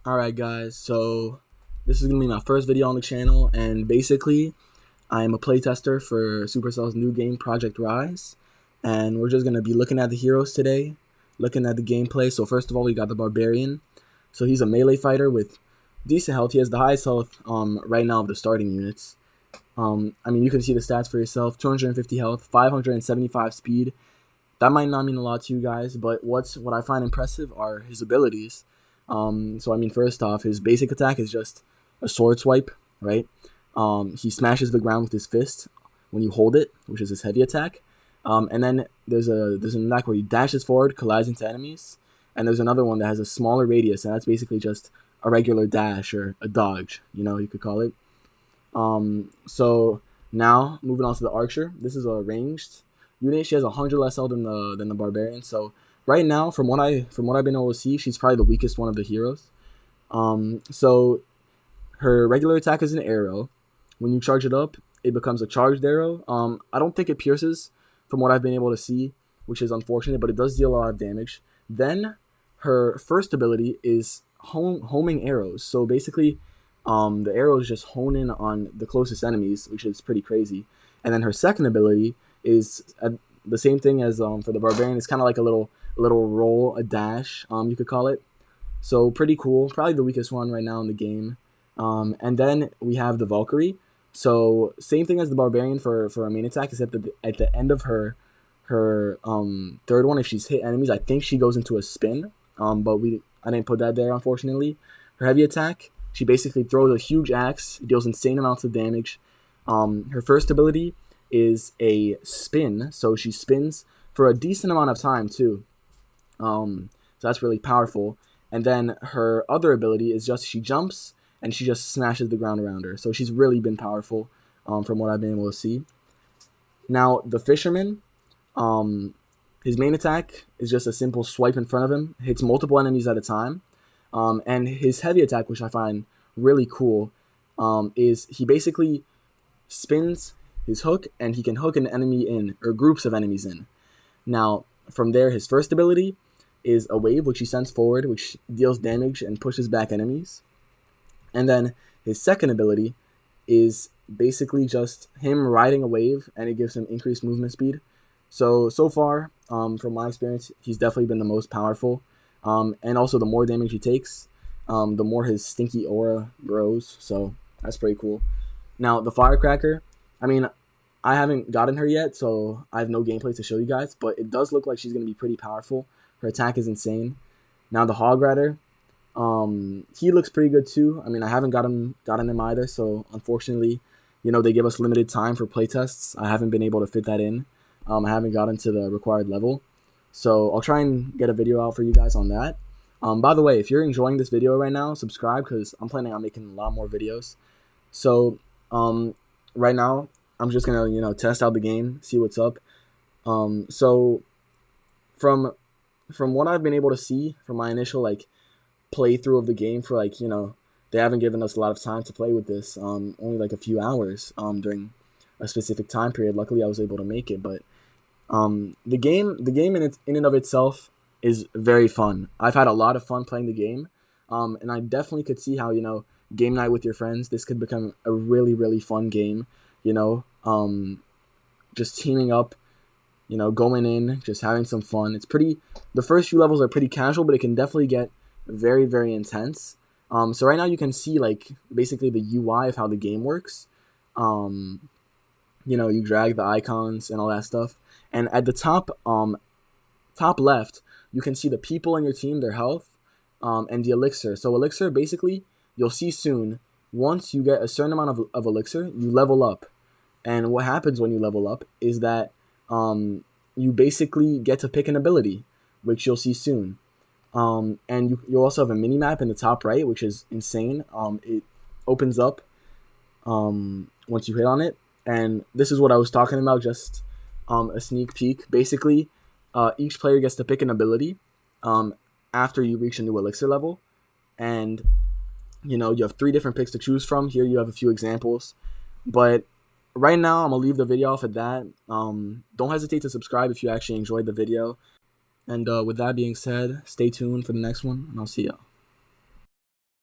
Alright guys, so this is going to be my first video on the channel, and basically I am a playtester for Supercell's new game Project Rise, and we're just going to be looking at the heroes today, looking at the gameplay. So first of all, we got the Barbarian. So he's a melee fighter with decent health. He has the highest health right now of the starting units. I mean, you can see the stats for yourself: 250 health, 575 speed. That might not mean a lot to you guys, but what I find impressive are his abilities. So I mean, first off, his basic attack is just a sword swipe, right? He smashes the ground with his fist when you hold it, which is his heavy attack. And then there's an attack where he dashes forward, collides into enemies, and there's another one that has a smaller radius, and that's basically just a regular dash or a dodge, you could call it. So now moving on to the Archer. This is a ranged unit. She has 100 less health than the Barbarian. So right now, from what I've been able to see, she's probably the weakest one of the heroes. So her regular attack is an arrow. When you charge it up, it becomes a charged arrow. I don't think it pierces, from what I've been able to see, which is unfortunate, but it does deal a lot of damage. Then her first ability is homing arrows. So basically, the arrows just hone in on the closest enemies, which is pretty crazy. And then her second ability is the same thing as for the Barbarian. It's kind of like a little roll, a dash, you could call it. So pretty cool. Probably the weakest one right now in the game. And then we have the Valkyrie. So same thing as the Barbarian for a main attack, except that at the end of her third one, if she's hit enemies, I think she goes into a spin. But I didn't put that there, unfortunately. Her heavy attack, she basically throws a huge axe, deals insane amounts of damage. Her first ability is a spin, so she spins for a decent amount of time too. So that's really powerful. And then her other ability is just she jumps and she just smashes the ground around her. So she's really been powerful from what I've been able to see. Now the Fisherman, his main attack is just a simple swipe in front of him, hits multiple enemies at a time. And his heavy attack, which I find really cool, is he basically spins his hook and he can hook an enemy in, or groups of enemies in. Now from there, his first ability is a wave, which he sends forward, which deals damage and pushes back enemies. And then his second ability is basically just him riding a wave, and it gives him increased movement speed. So far, from my experience, he's definitely been the most powerful. And also, the more damage he takes, the more his stinky aura grows. So that's pretty cool. Now, the Firecracker, I mean, I haven't gotten her yet, so I have no gameplay to show you guys, but it does look like she's going to be pretty powerful. Her attack is insane. Now, the Hog Rider, he looks pretty good too. I mean, I haven't gotten him either, so unfortunately, they give us limited time for playtests. I haven't been able to fit that in. I haven't gotten to the required level. So I'll try and get a video out for you guys on that. By the way, if you're enjoying this video right now, subscribe, because I'm planning on making a lot more videos. So right now, I'm just gonna test out the game, see what's up. So from what I've been able to see from my initial playthrough of the game, for they haven't given us a lot of time to play with this. Only like a few hours during a specific time period. Luckily, I was able to make it, but the game in and of itself is very fun. I've had a lot of fun playing the game, and I definitely could see how game night with your friends, this could become a really fun game. Just teaming up, going in, just having some fun. The first few levels are pretty casual, but it can definitely get very intense. So right now you can see basically the UI of how the game works. You drag the icons and all that stuff. And at the top left, you can see the people in your team, their health, and the elixir. So elixir, basically, you'll see soon, once you get a certain amount of elixir, you level up. And what happens when you level up is that you basically get to pick an ability, which you'll see soon. And you'll also have a mini-map in the top right, which is insane. It opens up once you hit on it. And this is what I was talking about, just a sneak peek. Basically, each player gets to pick an ability after you reach a new elixir level. And, you have 3 different picks to choose from. Here you have a few examples. But right now, I'm going to leave the video off at that. Don't hesitate to subscribe if you actually enjoyed the video. And with that being said, stay tuned for the next one, and I'll see y'all.